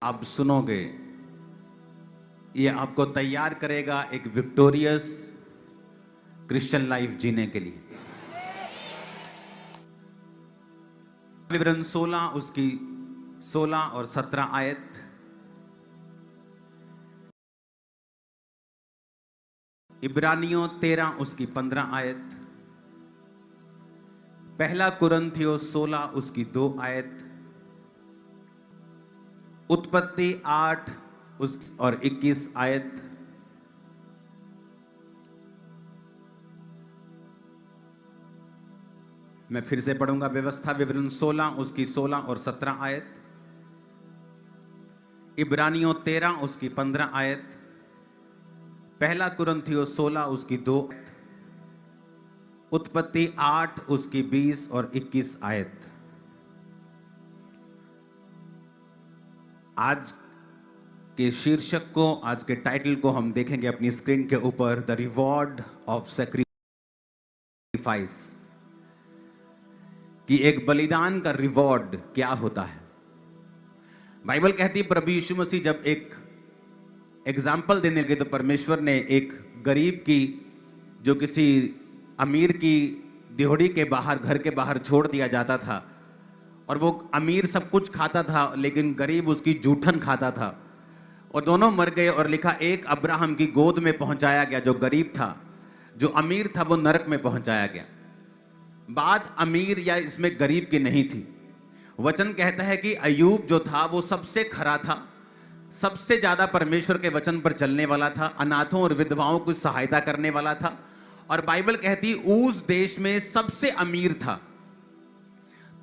आप सुनोगे, ये आपको तैयार करेगा एक विक्टोरियस क्रिश्चियन लाइफ जीने के लिए। विवरण 16 उसकी 16 और 17 आयत। इब्रानियों 13 उसकी 15 आयत। पहला कुरिन्थियों 16 उसकी 2 आयत। उत्पत्ति 8 उस और 21 आयत। मैं फिर से पढ़ूंगा। व्यवस्था विवरण 16 उसकी 16 और 17 आयत। इब्रानियों 13 उसकी 15 आयत। पहला कुरिन्थियों 16 उसकी 2 आयत। उत्पत्ति 8 उसकी 20 और 21 आयत। आज के शीर्षक को, आज के टाइटल को हम देखेंगे अपनी स्क्रीन के ऊपर, द रिवॉर्ड ऑफ सैक्रिफाइस, कि एक बलिदान का रिवॉर्ड क्या होता है। बाइबल कहती है प्रभु यीशु मसीह जब एक एग्जाम्पल देने लगे तो परमेश्वर ने एक गरीब की, जो किसी अमीर की दिहोड़ी के बाहर, घर के बाहर छोड़ दिया जाता था, और वो अमीर सब कुछ खाता था लेकिन गरीब उसकी जूठन खाता था, और दोनों मर गए। और लिखा एक अब्राहम की गोद में पहुंचाया गया, जो गरीब था, जो अमीर था वो नरक में पहुंचाया गया। बात अमीर या इसमें गरीब की नहीं थी। वचन कहता है कि अय्यूब जो था वो सबसे खरा था, सबसे ज्यादा परमेश्वर के वचन पर चलने वाला था, अनाथों और विधवाओं की सहायता करने वाला था, और बाइबल कहती उस देश में सबसे अमीर था।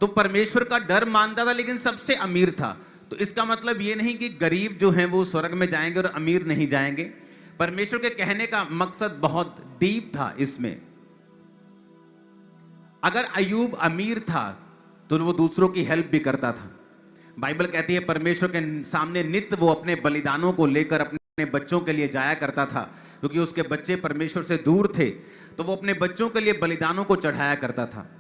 तो परमेश्वर का डर मानता था लेकिन सबसे अमीर था। तो इसका मतलब ये नहीं कि गरीब जो हैं वो स्वर्ग में जाएंगे और अमीर नहीं जाएंगे। परमेश्वर के कहने का मकसद बहुत डीप था इसमें। अगर अय्यूब अमीर था तो वो दूसरों की हेल्प भी करता था। बाइबल कहती है परमेश्वर के सामने नित्य वो अपने बलिदानों को लेकर अपने बच्चों के लिए जाया करता था, क्योंकि उसके बच्चे परमेश्वर से दूर थे, तो वो अपने बच्चों के लिए बलिदानों को चढ़ाया करता था।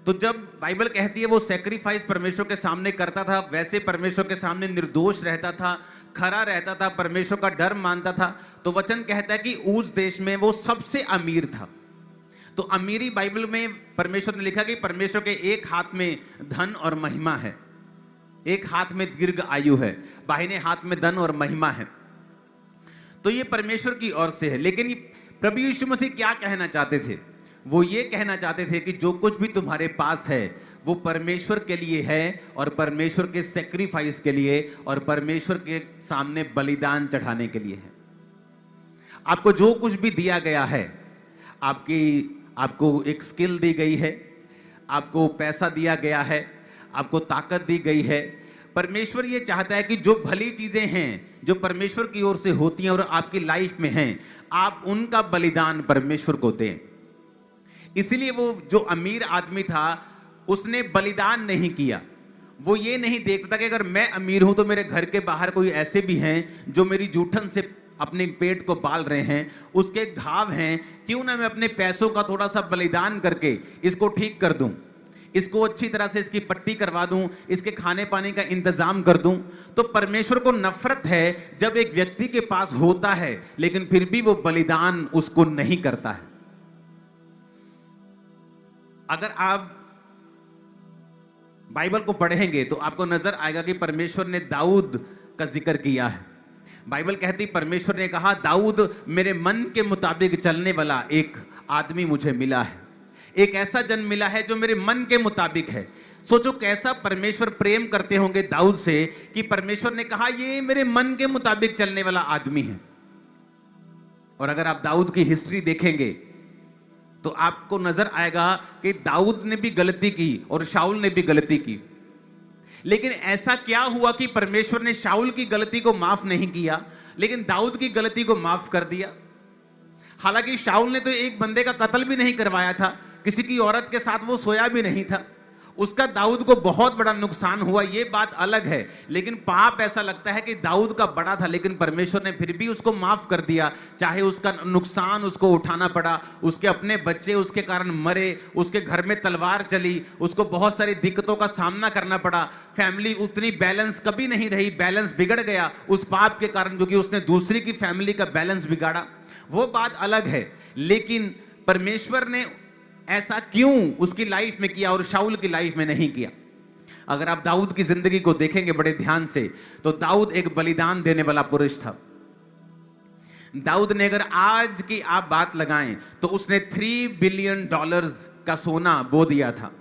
तो जब बाइबल कहती है वो सैक्रिफाइस परमेश्वर के सामने करता था, वैसे परमेश्वर के सामने निर्दोष रहता था, खरा रहता था, परमेश्वर का डर मानता था, तो वचन कहता है कि उस देश में वो सबसे अमीर था। तो अमीरी बाइबल में परमेश्वर ने लिखा कि परमेश्वर के एक हाथ में धन और महिमा है, एक हाथ में दीर्घ आयु है, बाहिने हाथ में धन और महिमा है। तो ये परमेश्वर की ओर से है। लेकिन प्रभु यीशु मसीह क्या कहना चाहते थे? वो ये कहना चाहते थे कि जो कुछ भी तुम्हारे पास है वो परमेश्वर के लिए है, और परमेश्वर के सैक्रिफाइस के लिए, और परमेश्वर के सामने बलिदान चढ़ाने के लिए है। आपको जो कुछ भी दिया गया है, आपको एक स्किल दी गई है, आपको पैसा दिया गया है, आपको ताकत दी गई है। परमेश्वर ये चाहता है कि जो भली चीजें हैं जो परमेश्वर की ओर से होती हैं और आपकी लाइफ में हैं, आप उनका बलिदान परमेश्वर को दें। इसलिए वो जो अमीर आदमी था उसने बलिदान नहीं किया। वो ये नहीं देखता कि अगर मैं अमीर हूं तो मेरे घर के बाहर कोई ऐसे भी हैं जो मेरी जूठन से अपने पेट को पाल रहे हैं, उसके घाव हैं, क्यों ना मैं अपने पैसों का थोड़ा सा बलिदान करके इसको ठीक कर दूं, इसको अच्छी तरह से इसकी पट्टी करवा दूं, इसके खाने पानी का इंतजाम कर दूं। तो परमेश्वर को नफरत है जब एक व्यक्ति के पास होता है लेकिन फिर भी वो बलिदान उसको नहीं करता है। अगर आप बाइबल को पढ़ेंगे तो आपको नजर आएगा कि परमेश्वर ने दाऊद का जिक्र किया है। बाइबल कहती परमेश्वर ने कहा, दाऊद मेरे मन के मुताबिक चलने वाला एक आदमी मुझे मिला है, एक ऐसा जन मिला है जो मेरे मन के मुताबिक है। सोचो कैसा परमेश्वर प्रेम करते होंगे दाऊद से कि परमेश्वर ने कहा ये मेरे मन के मुताबिक चलने वाला आदमी है। और अगर आप दाऊद की हिस्ट्री देखेंगे तो आपको नजर आएगा कि दाऊद ने भी गलती की और शाऊल ने भी गलती की। लेकिन ऐसा क्या हुआ कि परमेश्वर ने शाऊल की गलती को माफ नहीं किया लेकिन दाऊद की गलती को माफ कर दिया? हालांकि शाऊल ने तो एक बंदे का कत्ल भी नहीं करवाया था, किसी की औरत के साथ वो सोया भी नहीं था, उसका दाऊद को बहुत बड़ा नुकसान हुआ, ये बात अलग है, लेकिन पाप ऐसा लगता है कि दाऊद का बड़ा था, लेकिन परमेश्वर ने फिर भी उसको माफ कर दिया। चाहे उसका नुकसान उसको उठाना पड़ा, उसके अपने बच्चे उसके कारण मरे, उसके घर में तलवार चली, उसको बहुत सारी दिक्कतों का सामना करना पड़ा, फैमिली उतनी बैलेंस कभी नहीं रही, बैलेंस बिगड़ गया उस पाप के कारण, क्योंकि उसने दूसरी की फैमिली का बैलेंस बिगाड़ा, वो बात अलग है। लेकिन परमेश्वर ने ऐसा क्यों उसकी लाइफ में किया और शाऊल की लाइफ में नहीं किया? अगर आप दाऊद की जिंदगी को देखेंगे बड़े ध्यान से, तो दाऊद एक बलिदान देने वाला पुरुष था। दाऊद ने, अगर आज की आप बात लगाएं, तो उसने $3 बिलियन का सोना बो दिया था।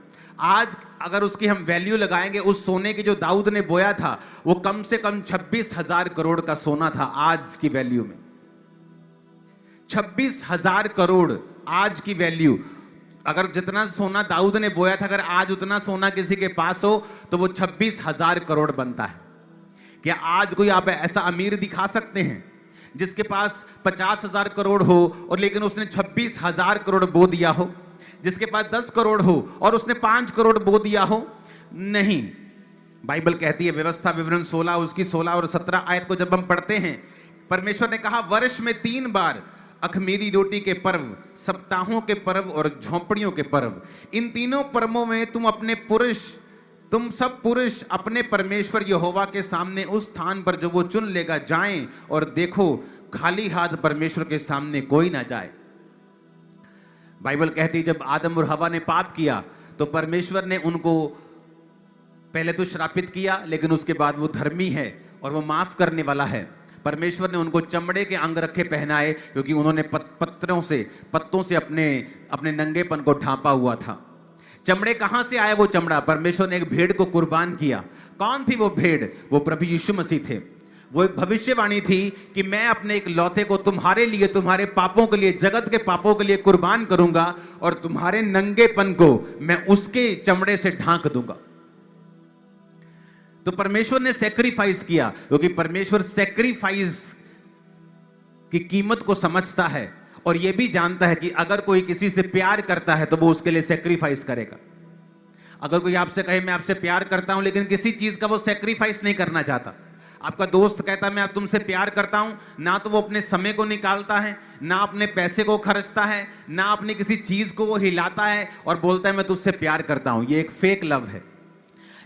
आज अगर उसकी हम वैल्यू लगाएंगे, उस सोने की जो दाऊद ने बोया था, वो कम से कम 26,000 करोड़ का सोना था आज की वैल्यू में। 26,000 करोड़ आज की वैल्यू। अगर जितना सोना दाऊद ने बोया था, अगर आज उतना सोना किसी के पास हो, तो वो 26,000 करोड़ बनता है। क्या आज कोई आप ऐसा अमीर दिखा सकते हैं जिसके पास 50,000 करोड़ हो और लेकिन उसने 26,000 करोड़ बो दिया हो? जिसके पास 10 करोड़ हो और उसने 5 करोड़ बो दिया हो? नहीं। बाइबल कहती है, व्यवस्था विवरण 16 उसकी 16 और 17 आयत को जब हम पढ़ते हैं, परमेश्वर ने कहा, वर्ष में 3 बार अखमीरी रोटी के पर्व, सप्ताहों के पर्व और झोंपड़ियों के पर्व, इन तीनों पर्वों में तुम सब पुरुष अपने परमेश्वर यहोवा के सामने उस स्थान पर जो वो चुन लेगा जाएं, और देखो खाली हाथ परमेश्वर के सामने कोई ना जाए। बाइबल कहती है, जब आदम और हवा ने पाप किया तो परमेश्वर ने उनको पहले तो श्रापित किया, लेकिन उसके बाद वो धर्मी है और वो माफ करने वाला है। परमेश्वर ने उनको चमड़े के अंगरखे पहनाए, क्योंकि उन्होंने पत्तों से अपने नंगेपन को ढांपा हुआ था। चमड़े कहां से आए? वो चमड़ा, परमेश्वर ने एक भेड़ को कुर्बान किया। कौन थी वो भेड़? वो प्रभु यीशु मसीह थे। वो एक भविष्यवाणी थी कि मैं अपने एक लौते को तुम्हारे लिए, तुम्हारे पापों के लिए, जगत के पापों के लिए कुर्बान करूंगा, और तुम्हारे नंगेपन को मैं उसके चमड़े से ढांक दूंगा। तो परमेश्वर ने सैक्रिफाइस किया, क्योंकि परमेश्वर सैक्रिफाइस की कीमत को समझता है और यह भी जानता है कि अगर कोई किसी से प्यार करता है तो वो उसके लिए सैक्रिफाइस करेगा। अगर कोई आपसे कहे मैं आपसे प्यार करता हूं, लेकिन किसी चीज का वो सैक्रिफाइस नहीं करना चाहता, आपका दोस्त कहता है मैं आप तुमसे प्यार करता हूं, ना तो वो अपने समय को निकालता है, ना अपने पैसे को खर्चता है, ना अपनी किसी चीज को वो हिलाता है और बोलता है मैं तुझसे प्यार करता हूं, ये एक फेक लव है।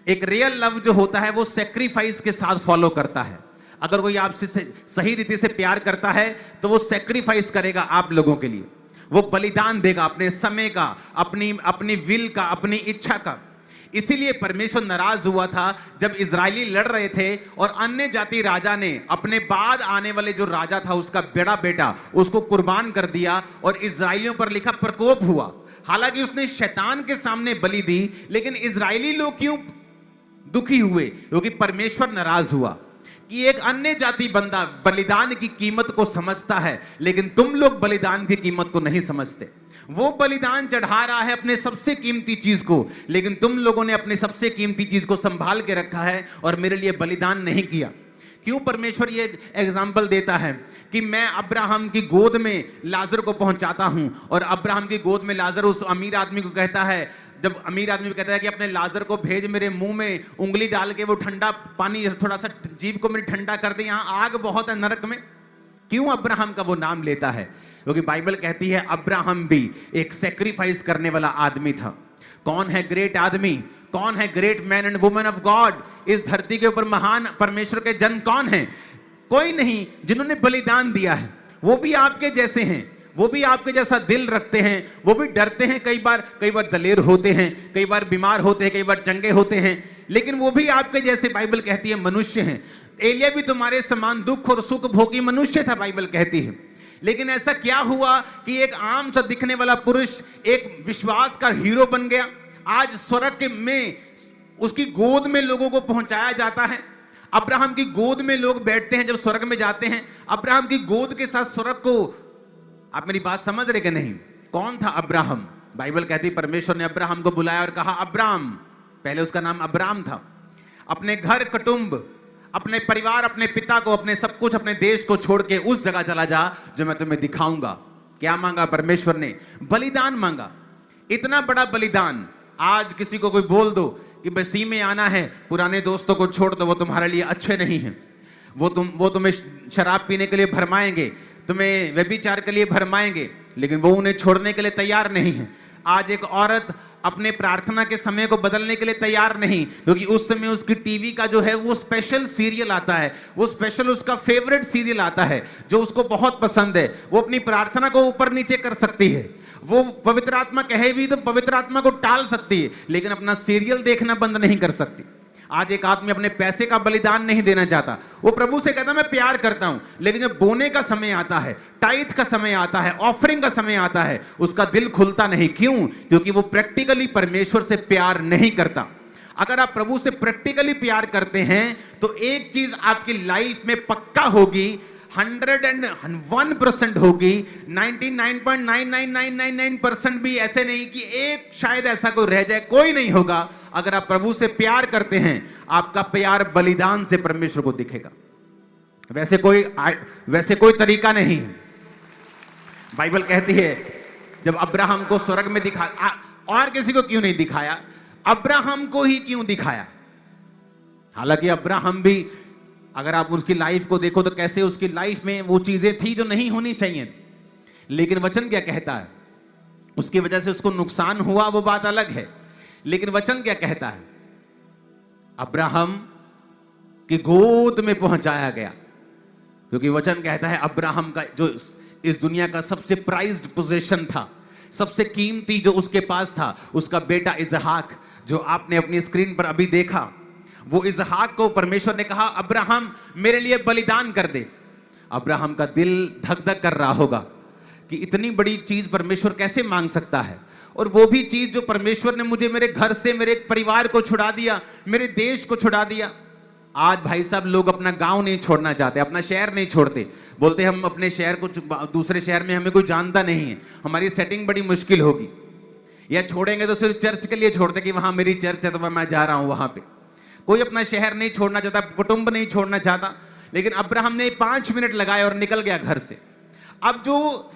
एक रियल लव जो होता है वो सैक्रिफाइस के साथ फॉलो करता है। अगर कोई आपसे सही रीति से प्यार करता है तो वो सैक्रिफाइस करेगा आप लोगों के लिए, वो बलिदान देगा अपने समय का, अपनी विल का, अपनी इच्छा का। इसीलिए परमेश्वर नाराज हुआ था जब इजरायली लड़ रहे थे और अन्य जाति राजा ने अपने बाद आने वाले जो राजा था उसका बड़ा बेटा उसको कुर्बान कर दिया और इजरायलियों पर लिखा प्रकोप हुआ। हालांकि उसने शैतान के सामने बलि दी, लेकिन इजरायली लोग क्यों दुखी हुए? क्योंकि परमेश्वर नाराज हुआ कि एक अन्य जाति बंदा बलिदान की कीमत को समझता है, लेकिन तुम लोग बलिदान की कीमत को नहीं समझते। वो बलिदान चढ़ा रहा है अपने सबसे कीमती चीज को, लेकिन तुम लोगों ने अपनी सबसे कीमती चीज को संभाल के रखा है और मेरे लिए बलिदान नहीं किया। क्यों परमेश्वर ये एग्जाम्पल देता है कि मैं अब्राहम की गोद में लाजर को पहुंचाता हूं, और अब्राहम की गोद में लाजर उस अमीर आदमी को कहता है, जब अमीर आदमी कहता है कि अपने लाजर को भेज, मेरे मुंह में उंगली डाल के वो ठंडा पानी थोड़ा सा जीभ को मेरी ठंडा कर दे, यहां आग बहुत है नरक में। क्यों अब्राहम का वो नाम लेता है? क्योंकि बाइबल कहती है अब्राहम भी एक सैक्रिफाइस करने वाला आदमी था। कौन है ग्रेट आदमी? कौन है great man and women of God? इस धरती के ऊपर महान परमेश्वर के जन कौन है? कोई नहीं, जिन्होंने बलिदान दिया है। वो भी आपके जैसे हैं, वो भी आपके जैसा दिल रखते हैं, वो भी डरते हैं, कई बार दलेर होते हैं, कई बार बीमार होते हैं, कई बार चंगे होते हैं, लेकिन वो भी आपके जैसे बाइबल कहती है मनुष्य हैं। एलिया भी तुम्हारे समान दुख और सुख भोगी मनुष्य था, बाइबल कहती है। लेकिन ऐसा क्या हुआ कि एक आम सा दिखने वाला पुरुष एक विश्वास का हीरो बन गया? आज स्वर्ग में उसकी गोद में लोगों को पहुंचाया जाता है। अब्राहम की गोद में लोग बैठते हैं जब स्वर्ग में जाते हैं। अब्राहम की गोद के साथ स्वर्ग को, आप मेरी बात समझ रहे कि नहीं? कौन था अब्राहम? बाइबल कहती है परमेश्वर ने अब्राहम को बुलाया और कहा अब्राम, पहले उसका नाम अब्राम था, अपने घर कुटुंब, अपने परिवार, अपने पिता को, अपने सब कुछ, अपने देश को छोड़ के उस जगह चला जा जो मैं तुम्हें दिखाऊंगा। क्या मांगा परमेश्वर ने? बलिदान मांगा। इतना बड़ा बलिदान आज किसी को कोई बोल दो कि बसी में आना है, पुराने दोस्तों को छोड़ दो, वो तुम्हारे लिए अच्छे नहीं हैं। वो तुम्हें शराब पीने के लिए भरमाएंगे, तुम्हें व्यभिचार के लिए भरमाएंगे, लेकिन वो उन्हें छोड़ने के लिए तैयार नहीं है। आज एक औरत अपने प्रार्थना के समय को बदलने के लिए तैयार नहीं, क्योंकि उस समय उसकी टीवी का जो है वो स्पेशल सीरियल आता है, वो स्पेशल उसका फेवरेट सीरियल आता है जो उसको बहुत पसंद है। वो अपनी प्रार्थना को ऊपर नीचे कर सकती है, वो पवित्र आत्मा कहे भी तो पवित्र आत्मा को टाल सकती है, लेकिन अपना सीरियल देखना बंद नहीं कर सकती। आज एक आदमी अपने पैसे का बलिदान नहीं देना चाहता, वो प्रभु से कहता मैं प्यार करता हूं, लेकिन जब बोने का समय आता है, टाइथ का समय आता है, ऑफरिंग का समय आता है, उसका दिल खुलता नहीं। क्यों? क्योंकि वो प्रैक्टिकली परमेश्वर से प्यार नहीं करता। अगर आप प्रभु से प्रैक्टिकली प्यार करते हैं तो एक चीज आपकी लाइफ में पक्का होगी, 101% होगी, 99.99999% भी ऐसे नहीं कि एक शायद ऐसा कोई रह जाए, कोई नहीं होगा। अगर आप प्रभु से प्यार करते हैं, आपका प्यार बलिदान से परमेश्वर को दिखेगा। वैसे कोई तरीका नहीं है। बाइबल कहती है जब अब्राहम को स्वर्ग में दिखाया, और किसी को क्यों नहीं दिखाया, अब्राहम को ही क्यों दिखाया? हालांकि अब्राहम भी, अगर आप उसकी लाइफ को देखो तो कैसे उसकी लाइफ में वो चीजें थी जो नहीं होनी चाहिए थी, लेकिन वचन क्या कहता है, उसकी वजह से उसको नुकसान हुआ, वो बात अलग है। लेकिन वचन क्या कहता है, अब्राहम की गोद में पहुंचाया गया, क्योंकि वचन कहता है अब्राहम का जो इस दुनिया का सबसे प्राइज्ड पोजीशन था, सबसे कीमती जो उसके पास था, उसका बेटा इसहाक, जो आपने अपनी स्क्रीन पर अभी देखा, वो इसहाक को परमेश्वर ने कहा अब्राहम मेरे लिए बलिदान कर दे। अब्राहम का दिल धक धक कर रहा होगा कि इतनी बड़ी चीज परमेश्वर कैसे मांग सकता है, और वो भी चीज जो परमेश्वर ने मुझे मेरे घर से, मेरे परिवार को छुड़ा दिया, मेरे देश को छुड़ा दिया। आज भाई साहब लोग अपना गांव नहीं छोड़ना चाहते, अपना शहर नहीं छोड़ते, बोलते हम अपने शहर को, दूसरे शहर में हमें कोई जानता नहीं है, हमारी सेटिंग बड़ी मुश्किल होगी, या छोड़ेंगे तो सिर्फ चर्च के लिए छोड़ते कि वहां मेरी चर्च है तो मैं जा रहा हूं वहां पे। कोई अपना शहर नहीं छोड़ना चाहता, कुटुंब नहीं छोड़ना चाहता, लेकिन अब्राहम ने 5 मिनट लगाए और निकल गया घर से। अब जो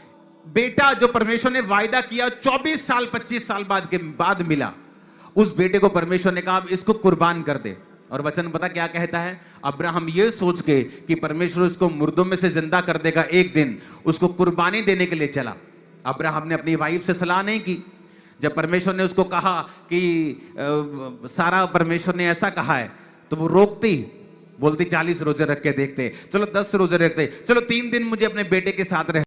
बेटा जो परमेश्वर ने वायदा किया 24 साल 25 साल बाद मिला, उस बेटे को परमेश्वर ने कहा अब इसको कुर्बान कर दे। और वचन पता क्या कहता है, अब्राहम ये सोच के कि परमेश्वर उसको मुर्दों में से जिंदा कर देगा एक दिन, उसको कुर्बानी देने के लिए चला। अब्राहम ने अपनी वाइफ से सलाह नहीं की। जब परमेश्वर ने उसको कहा कि सारा परमेश्वर ने ऐसा कहा है, तो वो रोकती, बोलती 40 रोजे रख के देखते, चलो 10 रोजे रखते, चलो 3 दिन मुझे अपने बेटे के साथ रह